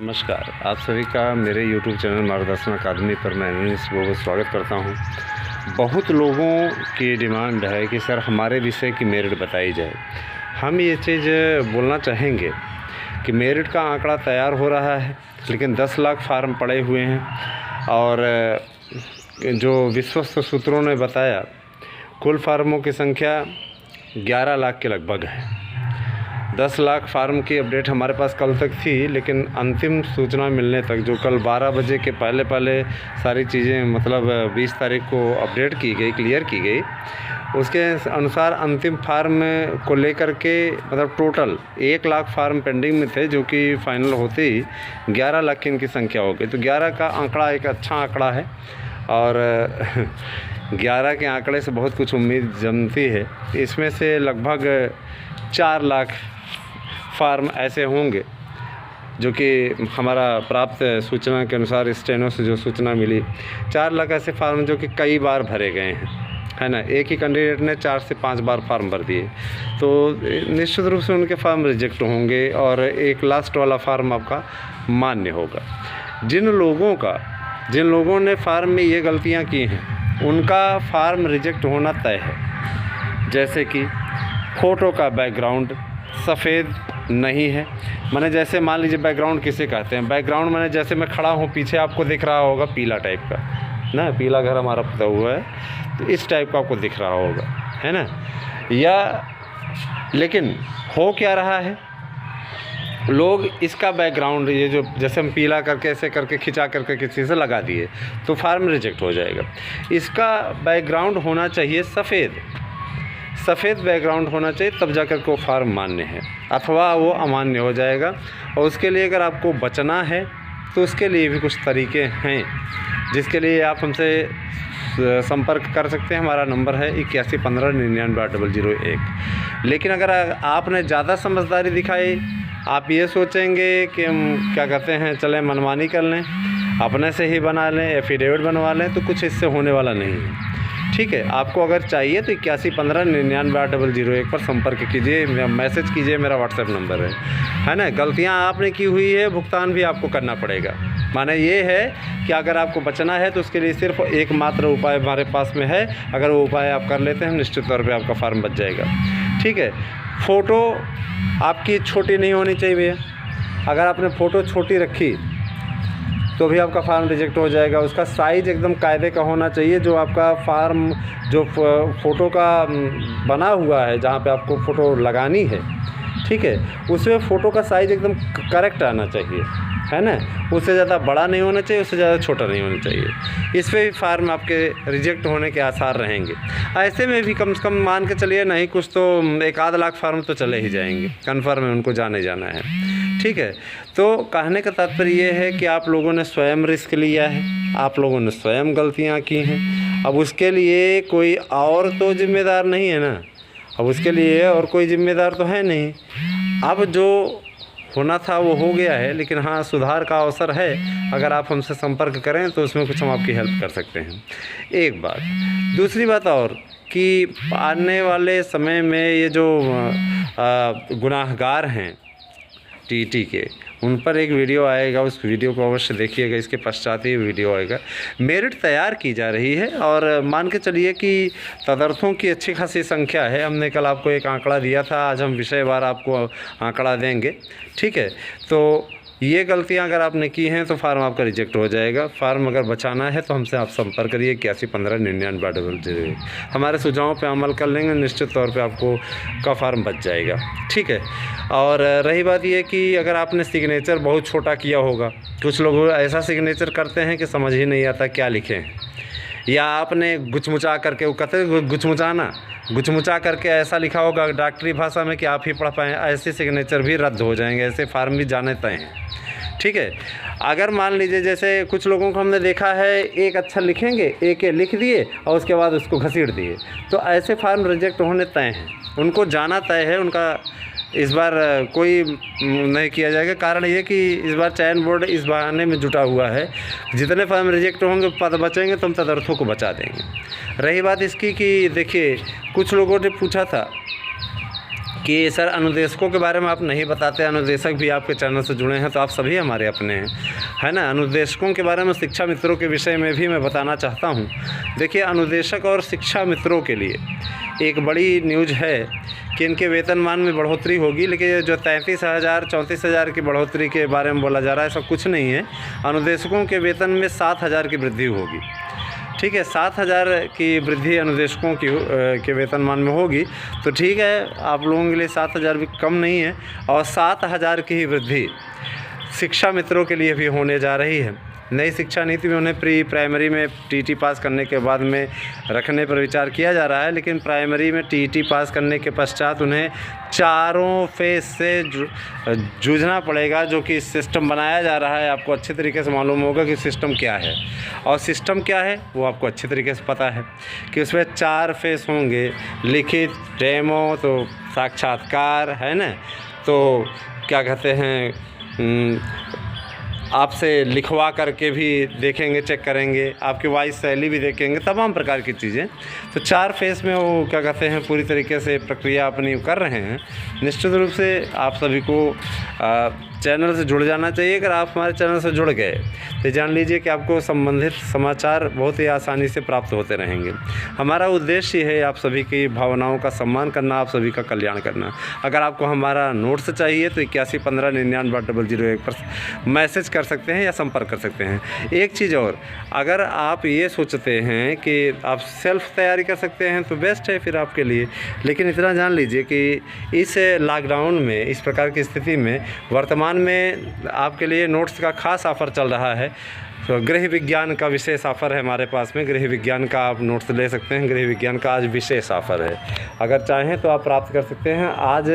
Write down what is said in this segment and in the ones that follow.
नमस्कार, आप सभी का मेरे YouTube चैनल मार्गदर्शन अकादमी पर मैं अनिश बहुत स्वागत करता हूं। बहुत लोगों की डिमांड है कि सर हमारे विषय की मेरिट बताई जाए। हम ये चीज़ बोलना चाहेंगे कि मेरिट का आंकड़ा तैयार हो रहा है, लेकिन 10 लाख फार्म पड़े हुए हैं और जो विश्वस्त सूत्रों ने बताया कुल फार्मों की संख्या 11 लाख के लगभग है। 10 लाख फार्म की अपडेट हमारे पास कल तक थी, लेकिन अंतिम सूचना मिलने तक जो कल 12 बजे के पहले सारी चीज़ें मतलब 20 तारीख को अपडेट की गई, क्लियर की गई, उसके अनुसार अंतिम फार्म को लेकर के मतलब टोटल 1 लाख फार्म पेंडिंग में थे, जो कि फाइनल होते ही 11 लाख की इनकी संख्या हो गई। तो 11 का आंकड़ा एक अच्छा आंकड़ा है और 11 के आंकड़े से बहुत कुछ उम्मीद जमती है। इसमें से लगभग 4 लाख फार्म ऐसे होंगे जो कि हमारा प्राप्त सूचना के अनुसार स्टेनो से जो सूचना मिली, 4 लाख ऐसे फार्म जो कि कई बार भरे गए हैं, है ना। एक ही कैंडिडेट ने 4 से 5 बार फार्म भर दिए, तो निश्चित रूप से उनके फार्म रिजेक्ट होंगे और एक लास्ट वाला फार्म आपका मान्य होगा। जिन लोगों ने फार्म में ये गलतियां की हैं उनका फार्म रिजेक्ट होना तय है। जैसे कि फ़ोटो का बैकग्राउंड सफ़ेद नहीं है, मैंने जैसे मान लीजिए बैकग्राउंड किसे कहते हैं, बैकग्राउंड मैंने जैसे मैं खड़ा हूँ, पीछे आपको दिख रहा होगा पीला टाइप का ना, पीला घर हमारा पुता हुआ है, तो इस टाइप का आपको दिख रहा होगा, है ना। या लेकिन हो क्या रहा है, लोग इसका बैकग्राउंड ये जो जैसे हम पीला करके ऐसे करके खिंचा करके किसी से लगा दिए तो फार्म रिजेक्ट हो जाएगा। इसका बैकग्राउंड होना चाहिए सफ़ेद बैकग्राउंड होना चाहिए, तब जाकर के वो फार्म मान्य है, अथवा वो अमान्य हो जाएगा। और उसके लिए अगर आपको बचना है तो उसके लिए भी कुछ तरीके हैं, जिसके लिए आप हमसे संपर्क कर सकते हैं। हमारा नंबर है 8115998001। लेकिन अगर आपने ज़्यादा समझदारी दिखाई, आप ये सोचेंगे कि हम क्या कहते हैं चलें मनमानी कर लें, अपने से ही बना लें, एफिडेविट बनवा लें, तो कुछ इससे होने वाला नहीं है। ठीक है, आपको अगर चाहिए तो 8115998001 पर संपर्क कीजिए, मैसेज कीजिए, मेरा व्हाट्सएप नंबर है ना। गलतियां आपने की हुई है, भुगतान भी आपको करना पड़ेगा। माने ये है कि अगर आपको बचना है तो उसके लिए सिर्फ एकमात्र उपाय हमारे पास में है। अगर वो उपाय आप कर लेते हैं निश्चित तौर पे आपका फार्म बच जाएगा। ठीक है, फ़ोटो आपकी छोटी नहीं होनी चाहिए भैया। अगर आपने फ़ोटो छोटी रखी तो भी आपका फार्म रिजेक्ट हो जाएगा। उसका साइज़ एकदम कायदे का होना चाहिए। जो आपका फार्म जो फ़ोटो का बना हुआ है, जहाँ पे आपको फ़ोटो लगानी है, ठीक है, उसमें फ़ोटो का साइज़ एकदम करेक्ट आना चाहिए, है ना। उससे ज़्यादा बड़ा नहीं होना चाहिए, उससे ज़्यादा छोटा नहीं होना चाहिए। इस पर भी फार्म आपके रिजेक्ट होने के आसार रहेंगे। ऐसे में भी कम से कम मान के चलिए नहीं कुछ तो 1-आध लाख फार्म तो चले ही जाएंगे, कन्फर्म है, उनको जाना है। ठीक है, तो कहने का तात्पर्य ये है कि आप लोगों ने स्वयं रिस्क लिया है, आप लोगों ने स्वयं गलतियाँ की हैं। अब उसके लिए कोई और तो जिम्मेदार नहीं है ना, अब उसके लिए और कोई जिम्मेदार तो है नहीं। अब जो होना था वो हो गया है, लेकिन हाँ, सुधार का अवसर है। अगर आप हमसे संपर्क करें तो उसमें कुछ हम आपकी हेल्प कर सकते हैं। एक बात, दूसरी बात और कि आने वाले समय में ये जो गुनाहगार हैं टीटी के, उन पर एक वीडियो आएगा, उस वीडियो को अवश्य देखिएगा। इसके पश्चात ही वीडियो आएगा। मेरिट तैयार की जा रही है और मान के चलिए कि तदर्थों की अच्छी खासी संख्या है। हमने कल आपको एक आंकड़ा दिया था, आज हम विषयवार आपको आंकड़ा देंगे। ठीक है, तो ये गलतियां अगर आपने की हैं तो फार्म आपका रिजेक्ट हो जाएगा। फार्म अगर बचाना है तो हमसे आप संपर्क करिए 8115998001। हमारे सुझावों पे अमल कर लेंगे, निश्चित तौर पे आपको का फार्म बच जाएगा। ठीक है, और रही बात ये कि अगर आपने सिग्नेचर बहुत छोटा किया होगा, कुछ लोग ऐसा सिग्नेचर करते हैं कि समझ ही नहीं आता क्या लिखें, या आपने गुचमुचा करके, वो कहते हैं गुचमुचा करके ऐसा लिखा होगा डॉक्टरी भाषा में कि आप ही पढ़ पाएँ, ऐसे सिग्नेचर भी रद्द हो जाएंगे, ऐसे फार्म भी जाने तय हैं। ठीक है, अगर मान लीजिए जैसे कुछ लोगों को हमने देखा है, एक अक्षर लिखेंगे, एक लिख दिए और उसके बाद उसको घसीट दिए, तो ऐसे फार्म रिजेक्ट होने तय हैं, उनको जाना तय है। उनका इस बार कोई नहीं किया जाएगा। कारण ये कि इस बार चयन बोर्ड इस बहाने में जुटा हुआ है, जितने फार्म रिजेक्ट होंगे पद बचेंगे तो हम तदर्थों को बचा देंगे। रही बात इसकी कि देखिए, कुछ लोगों ने पूछा था कि सर अनुदेशकों के बारे में आप नहीं बताते, अनुदेशक भी आपके चैनल से जुड़े हैं तो आप सभी हमारे अपने हैं, है ना। अनुदेशकों के बारे में, शिक्षा मित्रों के विषय में भी मैं बताना चाहता हूँ। देखिए, अनुदेशक और शिक्षा मित्रों के लिए एक बड़ी न्यूज़ है कि इनके वेतनमान में बढ़ोतरी होगी, लेकिन जो 33,000 34,000 की बढ़ोतरी के बारे में बोला जा रहा है, सब कुछ नहीं है। अनुदेशकों के वेतन में 7,000 की वृद्धि होगी, ठीक है। 7,000 की वृद्धि अनुदेशकों की के वेतनमान में होगी तो ठीक है, आप लोगों के लिए 7,000 भी कम नहीं है। और 7,000 की ही वृद्धि शिक्षा मित्रों के लिए भी होने जा रही है। नई शिक्षा नीति में उन्हें प्री प्राइमरी में टीईटी पास करने के बाद में रखने पर विचार किया जा रहा है, लेकिन प्राइमरी में टीईटी पास करने के पश्चात उन्हें चारों फेज से जूझना पड़ेगा, जो कि सिस्टम बनाया जा रहा है। आपको अच्छे तरीके से मालूम होगा कि सिस्टम क्या है, और सिस्टम क्या है वो आपको अच्छे तरीके से पता है कि उसमें 4 फेज होंगे, लिखित, डेमो, तो साक्षात्कार, है ना, तो क्या कहते हैं, आपसे लिखवा करके भी देखेंगे, चेक करेंगे, आपकी वॉइस शैली भी देखेंगे, तमाम प्रकार की चीज़ें। तो 4 फेज़ में वो क्या कहते हैं पूरी तरीके से प्रक्रिया अपनी कर रहे हैं। निश्चित रूप से आप सभी को चैनल से जुड़ जाना चाहिए। अगर आप हमारे चैनल से जुड़ गए तो जान लीजिए कि आपको संबंधित समाचार बहुत ही आसानी से प्राप्त होते रहेंगे। हमारा उद्देश्य है आप सभी की भावनाओं का सम्मान करना, आप सभी का कल्याण करना। अगर आपको हमारा नोट्स चाहिए तो 8115990001 पर मैसेज कर सकते हैं या संपर्क कर सकते हैं। एक चीज़ और, अगर आप ये सोचते हैं कि आप सेल्फ तैयारी कर सकते हैं तो बेस्ट है फिर आपके लिए, लेकिन इतना जान लीजिए कि इस लॉकडाउन में, इस प्रकार की स्थिति में वर्तमान में आपके लिए नोट्स का खास ऑफ़र चल रहा है। तो गृह विज्ञान का विशेष ऑफ़र है हमारे पास में, गृह विज्ञान का आप नोट्स ले सकते हैं। गृह विज्ञान का आज विशेष ऑफ़र है, अगर चाहें तो आप प्राप्त कर सकते हैं। आज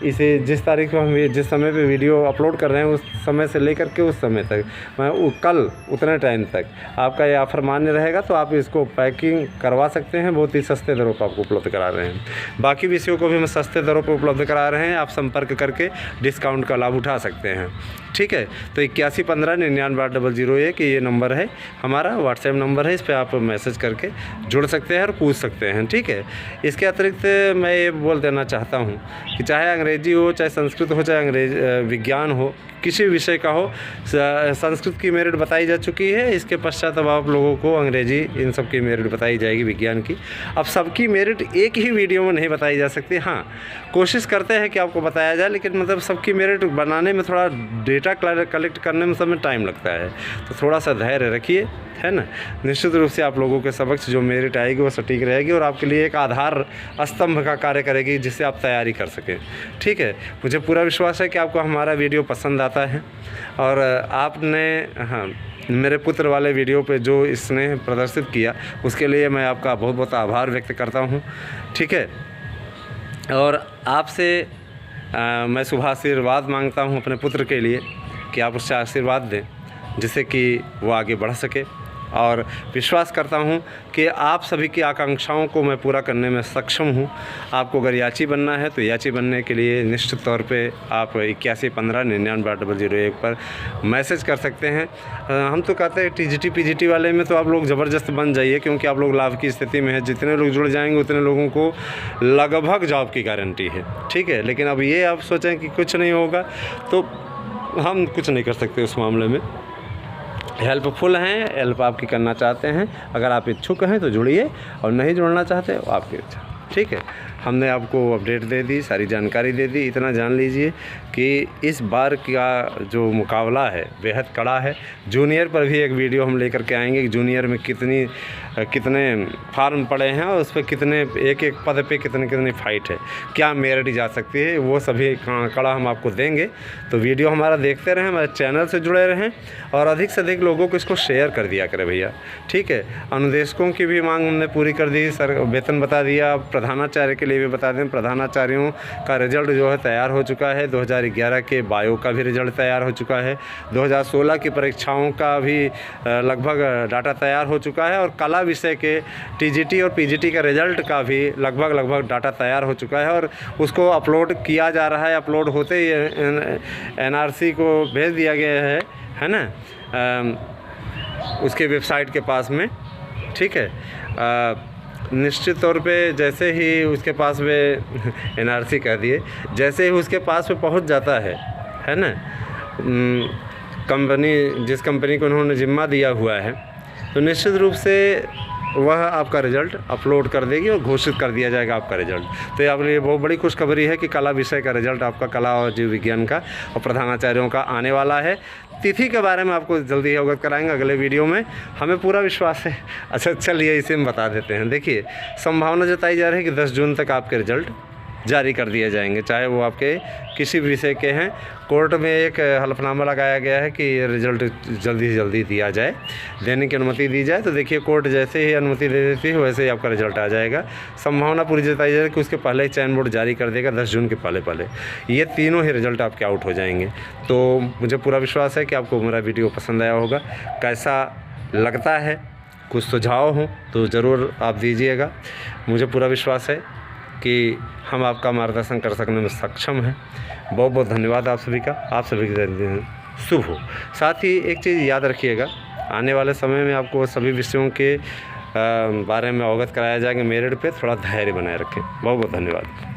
इसे जिस तारीख को हम जिस समय पे वीडियो अपलोड कर रहे हैं उस समय से लेकर के उस समय तक, मैं कल उतने टाइम तक आपका ये ऑफ़र मान्य रहेगा, तो आप इसको पैकिंग करवा सकते हैं। बहुत ही सस्ते दरों पर आपको उपलब्ध करा रहे हैं। बाकी विषयों को भी हम सस्ते दरों पर उपलब्ध करा रहे हैं, आप संपर्क करके डिस्काउंट का लाभ उठा सकते हैं, ठीक है। तो 8115998001 ये नंबर है हमारा, व्हाट्सएप नंबर है, इस पर आप मैसेज करके जुड़ सकते हैं और पूछ सकते हैं, ठीक है। इसके अतिरिक्त मैं ये बोल देना चाहता हूँ कि चाहे अंग्रेजी हो, चाहे संस्कृत हो, चाहे विज्ञान हो, किसी विषय का हो, संस्कृत की मेरिट बताई जा चुकी है। इसके पश्चात अब आप लोगों को अंग्रेजी, इन सब की मेरिट बताई जाएगी, विज्ञान की। अब सबकी मेरिट एक ही वीडियो में नहीं बताई जा सकती। हाँ, कोशिश करते हैं कि आपको बताया जाए, लेकिन मतलब सबकी मेरिट बनाने में थोड़ा डेटा कलेक्ट करने में समय टाइम लगता है, तो थोड़ा सा धैर्य रखिए, है ना। निश्चित रूप से आप लोगों के समक्ष जो मेरिट आएगी वो सटीक रहेगी और आपके लिए एक आधार स्तंभ का कार्य करेगी, जिससे आप तैयारी कर सकें, ठीक है। मुझे पूरा विश्वास है कि आपको हमारा वीडियो पसंद आता है, और आपने हाँ मेरे पुत्र वाले वीडियो पे जो स्नेह प्रदर्शित किया उसके लिए मैं आपका बहुत बहुत आभार व्यक्त करता हूँ, ठीक है। और आपसे मैं शुभ आशीर्वाद मांगता हूँ अपने पुत्र के लिए कि आप उससे आशीर्वाद दें, जिससे कि वो आगे बढ़ सके। और विश्वास करता हूँ कि आप सभी की आकांक्षाओं को मैं पूरा करने में सक्षम हूँ। आपको अगर याची बनना है तो याची बनने के लिए निश्चित तौर पे आप 8115998001 पर मैसेज कर सकते हैं। हम तो कहते हैं टीजीटी पीजीटी वाले में तो आप लोग ज़बरदस्त बन जाइए, क्योंकि आप लोग लाभ की स्थिति में है। जितने लोग जुड़ जाएंगे उतने लोगों को लगभग जॉब की गारंटी है, ठीक है। लेकिन अब ये आप सोचें कि कुछ नहीं होगा, तो हम कुछ नहीं कर सकते उस मामले में। हेल्पफुल हैं, हेल्प आपकी करना चाहते हैं। अगर आप इच्छुक हैं तो जुड़िए, और नहीं जुड़ना चाहते वो आपकी इच्छा, ठीक है। हमने आपको अपडेट दे दी, सारी जानकारी दे दी। इतना जान लीजिए कि इस बार का जो मुकाबला है बेहद कड़ा है। जूनियर पर भी एक वीडियो हम लेकर के आएंगे कि जूनियर में कितने फार्म पड़े हैं और उस पर कितने एक पद पे कितनी फ़ाइट है, क्या मेरिट जा सकती है, वो सभी कड़ा हम आपको देंगे। तो वीडियो हमारा देखते रहें, हमारे चैनल से जुड़े रहें, और अधिक से अधिक लोगों को इसको शेयर कर दिया करें भैया, ठीक है। अनुदेशकों की भी मांग हमने पूरी कर दी, सर वेतन बता दिया। प्रधानाचार्य के लिए भी बता दें, प्रधानाचार्यों का रिजल्ट जो है तैयार हो चुका है। 2011 के बायो का भी रिजल्ट तैयार हो चुका है। 2016 की परीक्षाओं का भी लगभग डाटा तैयार हो चुका है, और कला विषय के टीजीटी और पीजीटी का रिजल्ट का भी लगभग डाटा तैयार हो चुका है, और उसको अपलोड किया जा रहा है। अपलोड होते ही एनआरसी को भेज दिया गया है ना, उसके वेबसाइट के पास में, ठीक है। निश्चित तौर पे जैसे ही उसके पास में NRC कह दिए, जैसे ही उसके पास में पहुंच जाता है ना, कंपनी जिस कंपनी को उन्होंने ज़िम्मा दिया हुआ है, तो निश्चित रूप से वह आपका रिज़ल्ट अपलोड कर देगी और घोषित कर दिया जाएगा आपका रिज़ल्ट। तो ये आपके लिए बहुत बड़ी खुशखबरी है कि कला विषय का रिज़ल्ट आपका कला और जीव विज्ञान का और प्रधानाचार्यों का आने वाला है। तिथि के बारे में आपको जल्दी ही अवगत कराएंगे अगले वीडियो में, हमें पूरा विश्वास है। अच्छा चलिए इसे हम बता देते हैं। देखिए, संभावना जताई जा रही है कि 10 जून तक आपके रिज़ल्ट जारी कर दिए जाएंगे, चाहे वो आपके किसी भी विषय के हैं। कोर्ट में एक हलफनामा लगाया गया है कि रिज़ल्ट जल्दी से जल्दी दिया जाए, देने की अनुमति दी जाए। तो देखिए, कोर्ट जैसे ही अनुमति दे देती है वैसे ही आपका रिज़ल्ट आ जाएगा। संभावना पूरी जताई जा रही है कि उसके पहले ही चयन बोर्ड जारी कर देगा, 10 जून के पहले ये तीनों ही रिज़ल्ट आपके आउट हो जाएंगे। तो मुझे पूरा विश्वास है कि आपको मेरा वीडियो पसंद आया होगा। कैसा लगता है, कुछ सुझाव हो तो ज़रूर आप दीजिएगा। मुझे पूरा विश्वास है कि हम आपका मार्गदर्शन कर सकने में सक्षम हैं। बहुत बहुत धन्यवाद आप सभी का। आप सभी के दिन शुभ हो। साथ ही एक चीज़ याद रखिएगा, आने वाले समय में आपको सभी विषयों के बारे में अवगत कराया जाएगा मेरिट पे। थोड़ा धैर्य बनाए रखें। बहुत बहुत धन्यवाद।